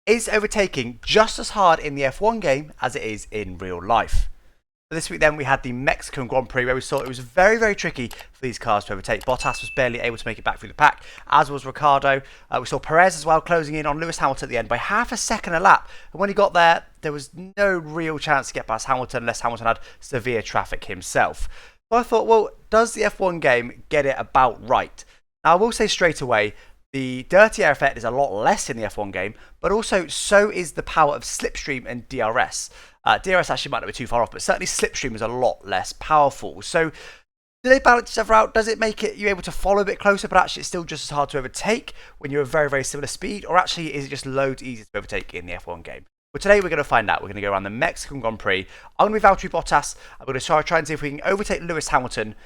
Is overtaking just as hard in the F1 game as it is in real life? For this week then we had the Mexican Grand Prix where we saw it was very, very tricky for these cars to overtake. Bottas was barely able to make it back through the pack, as was Ricciardo. We saw Perez as well closing in on Lewis Hamilton at the end by half a second a lap. And when he got there, there was no real chance to get past Hamilton unless Hamilton had severe traffic himself. So I thought, well, does the F1 game get it about right? Now I will say straight away, the dirty air effect is a lot less in the F1 game, but also so is the power of slipstream and DRS. DRS actually might not be too far off, but certainly slipstream is a lot less powerful. So do they balance each other out? Does it make it you able to follow a bit closer, but actually it's still just as hard to overtake when you're a very, very similar speed? Or actually is it just loads easier to overtake in the F1 game? Well, today we're going to find out. We're going to go around the Mexican Grand Prix. I'm going to be Valtteri Bottas. I'm going to try and see if we can overtake Lewis Hamilton.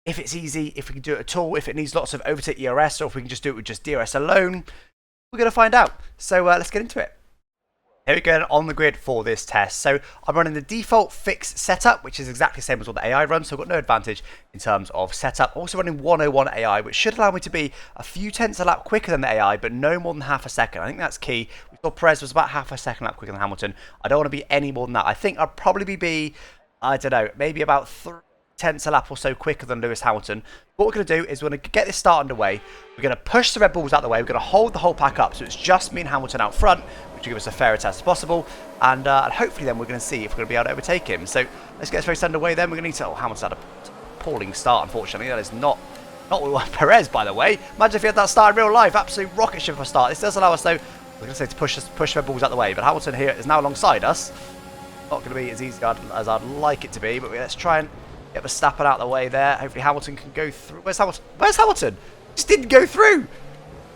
If it's easy, if we can do it at all, if it needs lots of overtake ERS, or if we can just do it with just DRS alone, we're going to find out. So let's get into it. Here we go on the grid for this test. So I'm running the default fixed setup, which is exactly the same as what the AI runs, so I've got no advantage in terms of setup. Also running 101 AI, which should allow me to be a few tenths a lap quicker than the AI, but no more than half a second. I think that's key. We saw Perez was about half a second lap quicker than Hamilton. I don't want to be any more than that. I think I'll probably be, I don't know, maybe about 3/10 a lap or so quicker than Lewis Hamilton. What we're going to do is we're going to get this start underway. We're going to push the Red Bulls out the way. We're going to hold the whole pack up, so it's just me and Hamilton out front, which will give us a fair test as possible. And hopefully then we're going to see if we're going to be able to overtake him. So let's get this race underway then. We're going to need to... Oh, Hamilton's had a appalling start, unfortunately. That is not what we want. Perez, by the way. Imagine if he had that start in real life. Absolute rocket ship of a start. This does allow us, though, we're going to say to push Red Bulls out the way. But Hamilton here is now alongside us. Not going to be as easy as I'd like it to be, but let's try and get Verstappen out of the way there. Hopefully Hamilton can go through. Where's Hamilton? Where's Hamilton? Just didn't go through.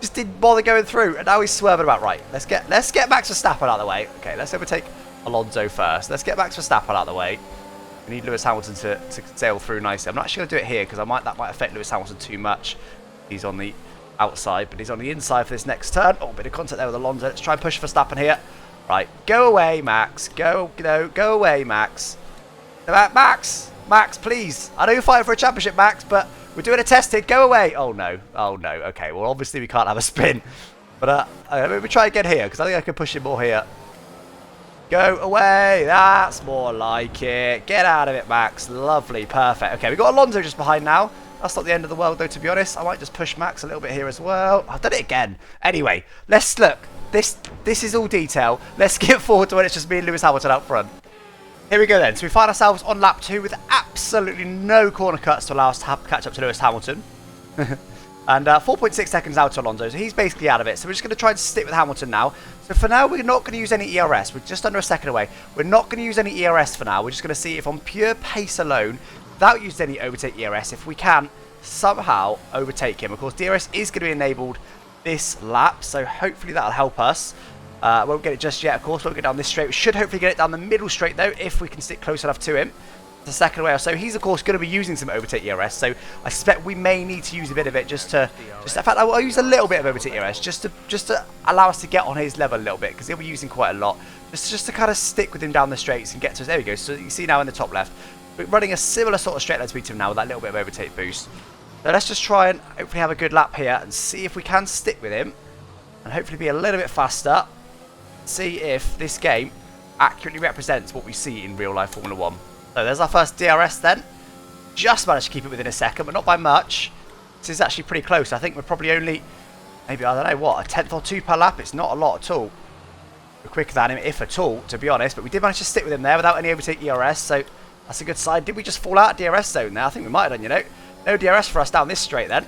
Just didn't bother going through. And now he's swerving about. Right, let's get Max Verstappen out of the way. Okay, let's overtake Alonso first. Let's get Max Verstappen out of the way. We need Lewis Hamilton to sail through nicely. I'm not actually going to do it here because that might affect Lewis Hamilton too much. He's on the outside, but he's on the inside for this next turn. Oh, a bit of contact there with Alonso. Let's try and push Verstappen here. Right, go away, Max. Go away, Max. Max, please. I know you're fighting for a championship, Max, but we're doing a tested. Go away. Oh, no. Oh, no. Okay, well, obviously we can't have a spin. But maybe try again here, because I think I can push him more here. Go away. That's more like it. Get out of it, Max. Lovely. Perfect. Okay, we've got Alonso just behind now. That's not the end of the world, though, to be honest. I might just push Max a little bit here as well. I've done it again. Anyway, let's look. This is all detail. Let's get forward to when it's just me and Lewis Hamilton out front. Here we go then. So we find ourselves on lap 2 with absolutely no corner cuts to allow us to catch up to Lewis Hamilton. And 4.6 seconds out to Alonso, so he's basically out of it. So we're just going to try and stick with Hamilton now. So for now, we're not going to use any ERS. We're just under a second away. We're not going to use any ERS for now. We're just going to see if on pure pace alone, without using any overtake ERS, if we can somehow overtake him. Of course, DRS is going to be enabled this lap, so hopefully that'll help us. Won't get it just yet, of course. Won't get down this straight. We should hopefully get it down the middle straight, though, if we can stick close enough to him. It's a second away or so. He's, of course, going to be using some overtake ERS, so I suspect we may need to use a bit of it in fact, I'll use a little bit of overtake ERS just to allow us to get on his level a little bit, because he'll be using quite a lot. Just to kind of stick with him down the straights and get to us. There we go. So you can see now in the top left, we're running a similar sort of straight line speed to him now with that little bit of overtake boost. So let's just try and hopefully have a good lap here and see if we can stick with him and hopefully be a little bit faster. See if this game accurately represents what we see in real life Formula 1. So there's our first DRS then. Just managed to keep it within a second, but not by much. This is actually pretty close. I think we're probably only, maybe, I don't know what, a tenth or two per lap. It's not a lot at all. We're quicker than him, if at all, to be honest. But we did manage to stick with him there without any overtake ERS, so that's a good sign. Did we just fall out of DRS zone there? I think we might have done, you know. No DRS for us down this straight then.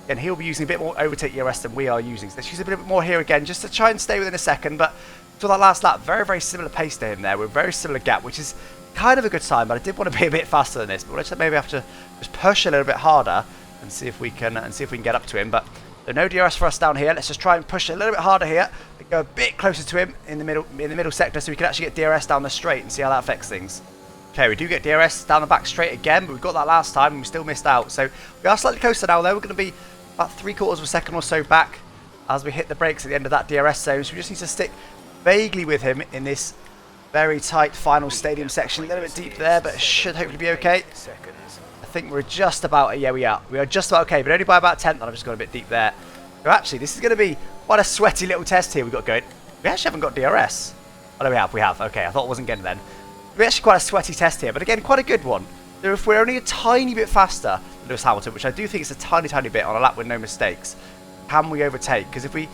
And he'll be using a bit more overtake ERS than we are using. So let's use a bit more here again, just to try and stay within a second. But to that last lap, very, very similar pace to him there. We're a very similar gap, which is kind of a good sign. But I did want to be a bit faster than this. But let's maybe have to just push a little bit harder and see if we can get up to him. But there's no DRS for us down here. Let's just try and push a little bit harder here. And go a bit closer to him in the middle sector, so we can actually get DRS down the straight and see how that affects things. Okay, we do get DRS down the back straight again, but we got that last time and we still missed out. So we are slightly closer now, though. We're going to be about 3/4 of a second or so back as we hit the brakes at the end of that DRS zone. So we just need to stick vaguely with him in this very tight final stadium section. A little bit deep there, but it should hopefully be okay. I think we're just about, yeah, we are. We are just about okay, but only by about 10th, and I've just gone a bit deep there. So actually, this is going to be quite a sweaty little test here we've got going. We actually haven't got DRS. Oh, no, we have. Okay, I thought it wasn't getting then. We're actually quite a sweaty test here, but again, quite a good one. So if we're only a tiny bit faster than Lewis Hamilton, which I do think is a tiny, tiny bit on a lap with no mistakes, can we overtake? Because if we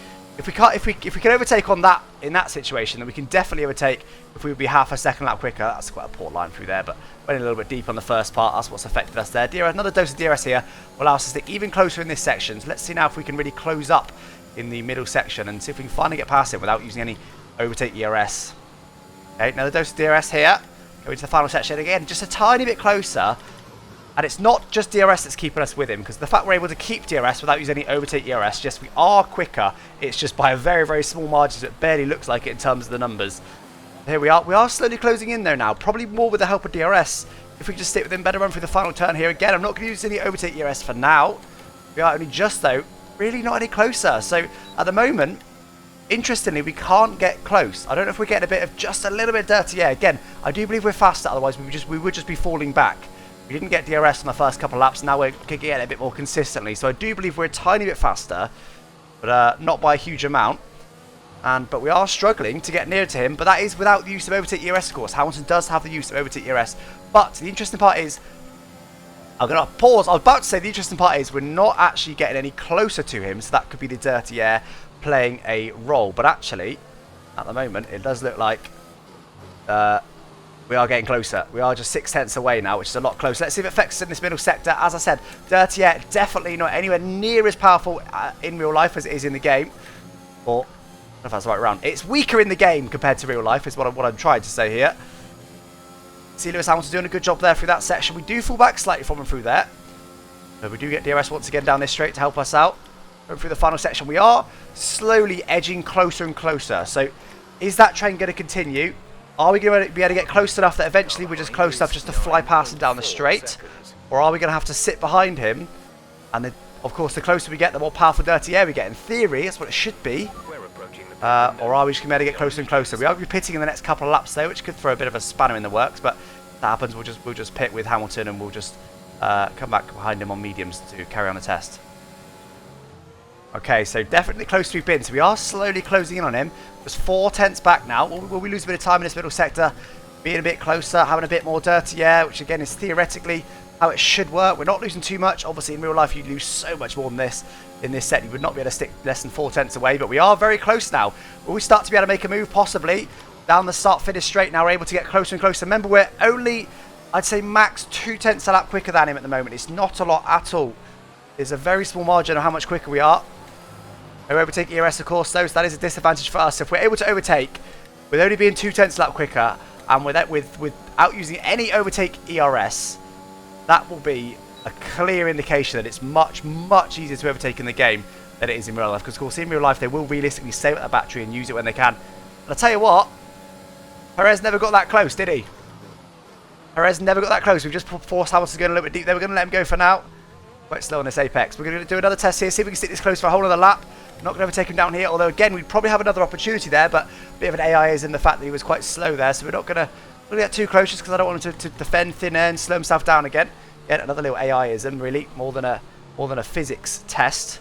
can overtake on that in that situation, then we can definitely overtake if we would be half a second lap quicker. That's quite a poor line through there, but went a little bit deep on the first part. That's what's affected us there. Another dose of DRS here will allow us to stick even closer in this section. So let's see now if we can really close up in the middle section and see if we can finally get past it without using any overtake ERS. Okay, another dose of DRS here. Go into the final section again, just a tiny bit closer. And it's not just DRS that's keeping us with him, because the fact we're able to keep DRS without using any overtake ERS, yes, we are quicker. It's just by a very, very small margin, so it barely looks like it in terms of the numbers. Here we are. We are slowly closing in there now, probably more with the help of DRS. If we just stick with him, better run through the final turn here. Again, I'm not going to use any overtake ERS for now. We are only just, though, really not any closer. So at the moment, interestingly, we can't get close. I don't know if we're getting a bit of just a little bit dirty air. Again, I do believe we're faster, otherwise we would just be falling back. We didn't get DRS on the first couple of laps, now we're kicking it a bit more consistently. So I do believe we're a tiny bit faster, but not by a huge amount. But we are struggling to get near to him, but that is without the use of overtake ERS, of course. Hamilton does have the use of overtake ERS. But the interesting part is, I'm going to pause. I was about to say the interesting part is we're not actually getting any closer to him, so that could be the dirty air playing a role. But actually, at the moment, it does look like we are getting closer. We are just 6/10 away now, which is a lot closer. Let's see if it affects us in this middle sector. As I said, dirty air definitely not anywhere near as powerful in real life as it is in the game. Or, I don't know if that's the right round. It's weaker in the game compared to real life, is what I'm trying to say here. See Lewis Hamilton doing a good job there through that section. We do fall back slightly from him through there. So we do get DRS once again down this straight to help us out. Going through the final section, we are slowly edging closer and closer. So is that trend going to continue? Are we going to be able to get close enough that eventually we're just close enough just to fly past him down the straight? Or are we going to have to sit behind him? And of course, the closer we get, the more powerful dirty air we get. In theory, that's what it should be. Or are we just going to be able to get closer and closer? We are going to be pitting in the next couple of laps there, which could throw a bit of a spanner in the works. But if that happens, we'll just pit with Hamilton and we'll just come back behind him on mediums to carry on the test. Okay, so definitely close we've been. So we are slowly closing in on him. Just 4/10 back now. Will we lose a bit of time in this middle sector? Being a bit closer, having a bit more dirty air, which again is theoretically how it should work. We're not losing too much. Obviously, in real life, you lose so much more than this. In this set, you would not be able to stick less than 4/10 away, but we are very close now. Will we start to be able to make a move, possibly? Down the start-finish straight now, we're able to get closer and closer. Remember, we're only, I'd say, max 2/10 a lap quicker than him at the moment. It's not a lot at all. There's a very small margin of how much quicker we are. No overtake ERS, of course, though, so that is a disadvantage for us. If we're able to overtake, with only being 2/10 a lap quicker, and without using any overtake ERS, that will be a clear indication that it's much, much easier to overtake in the game than it is in real life. Because, of course, in real life, they will realistically save up the battery and use it when they can. And I'll tell you what, Perez never got that close, did he? Perez never got that close. We've just forced Hamilton to go a little bit deep there. We're going to let him go for now. Quite slow on this apex. We're going to do another test here, see if we can stick this close for a whole other lap. Not going to overtake him down here, although, again, we'd probably have another opportunity there, but a bit of an AI is in the fact that he was quite slow there, so we're not going to get too close just because I don't want him to defend thin air and slow himself down again. Yet another little AI-ism, really, more than a physics test.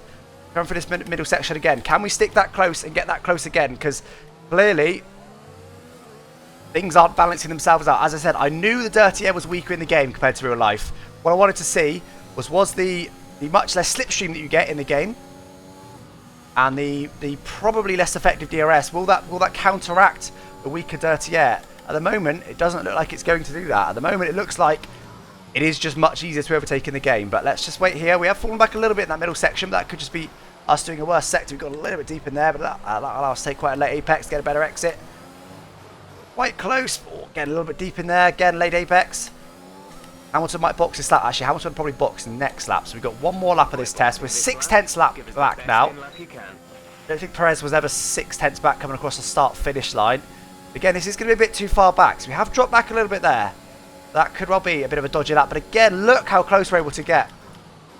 Going for this middle section again. Can we stick that close and get that close again? Because clearly things aren't balancing themselves out. As I said, I knew the dirty air was weaker in the game compared to real life. What I wanted to see was the much less slipstream that you get in the game, and the probably less effective DRS. Will that counteract the weaker dirty air? At the moment, it doesn't look like it's going to do that. At the moment, it looks like it is just much easier to overtake in the game. But let's just wait here. We have fallen back a little bit in that middle section, but that could just be us doing a worse sector. We've got a little bit deep in there, but that allows us to take quite a late apex, get a better exit. Quite close. Oh, get a little bit deep in there. Again, late apex. Hamilton might box this lap. Actually, Hamilton will probably box the next lap. So we've got one more lap of this test. We're 6/10 lap back now. I don't think Perez was ever 6/10 back coming across the start-finish line. Again, this is going to be a bit too far back. So we have dropped back a little bit there. That could well be a bit of a dodgy lap. But again, look how close we're able to get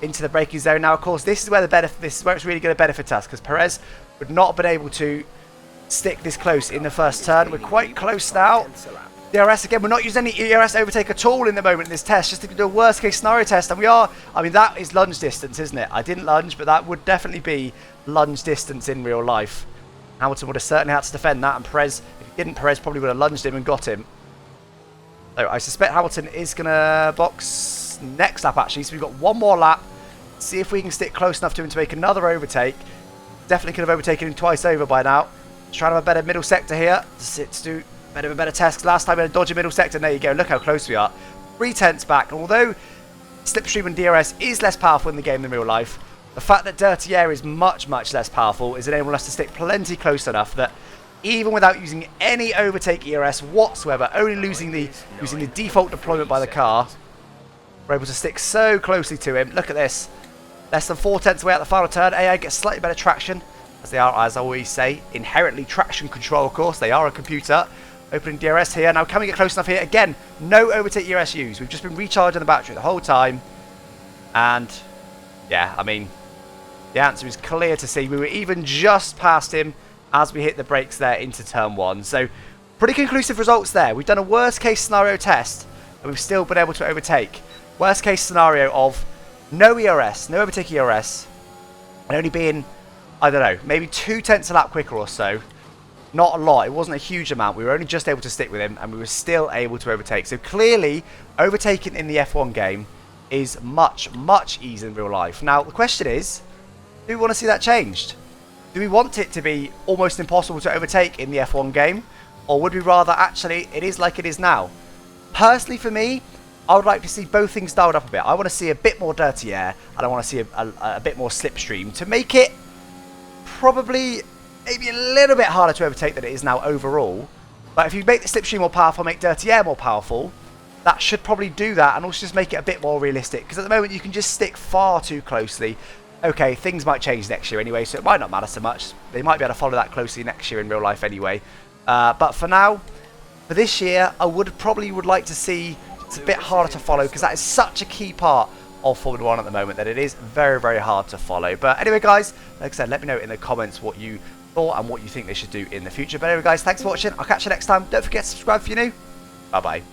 into the braking zone. Now, of course, this is where it's really going to benefit us, because Perez would not have been able to stick this close in the first turn. We're quite close now. DRS again, we're not using any ERS overtake at all in the moment in this test, just to do a worst case scenario test, and we are, I mean, that is lunge distance, isn't it? I didn't lunge, but that would definitely be lunge distance in real life. Hamilton would have certainly had to defend that, and Perez, if he didn't, Perez probably would have lunged him and got him. So I suspect Hamilton is going to box next lap, actually. So we've got one more lap. See if we can stick close enough to him to make another overtake. Definitely could have overtaken him twice over by now. Trying to have a better middle sector here. Let's do a bit of a better test. Last time we had a dodgy middle sector. There you go. Look how close we are. 3/10 back. And although Slipstream and DRS is less powerful in the game than real life, the fact that Dirty Air is much, much less powerful is enabling us to stick plenty close enough that even without using any overtake ERS whatsoever, only using the default deployment by the car, we're able to stick so closely to him. Look at this. Less than 4/10 away at the final turn. AI gets slightly better traction, as they are, as I always say, inherently traction control, of course. They are a computer. Opening DRS here. Now, can we get close enough here? Again, no overtake ERS used. We've just been recharging the battery the whole time. And, yeah, I mean, the answer is clear to see. We were even just past him as we hit the brakes there into turn 1. So, pretty conclusive results there. We've done a worst case scenario test, and we've still been able to overtake. Worst case scenario of no ERS, no overtake ERS, and only being, I don't know, maybe 2/10 a lap quicker or so. Not a lot. It wasn't a huge amount. We were only just able to stick with him, and we were still able to overtake. So clearly, overtaking in the F1 game is much, much easier in real life. Now, the question is, do we want to see that changed? Do we want it to be almost impossible to overtake in the F1 game? Or would we rather actually it is like it is now? Personally, for me, I would like to see both things dialed up a bit. I want to see a bit more dirty air, and I want to see a bit more slipstream to make it probably maybe a little bit harder to overtake than it is now overall. But if you make the slipstream more powerful, make dirty air more powerful, that should probably do that, and also just make it a bit more realistic. Because at the moment, you can just stick far too closely. Okay, things might change next year anyway, so it might not matter so much. They might be able to follow that closely next year in real life anyway. But for now, for this year, I would like to see it's a bit harder to follow, because that is such a key part of Formula 1 at the moment that it is very, very hard to follow. But anyway, guys, like I said, let me know in the comments what you thought and what you think they should do in the future. But anyway, guys, thanks for watching. I'll catch you next time. Don't forget to subscribe if you're new. Bye-bye.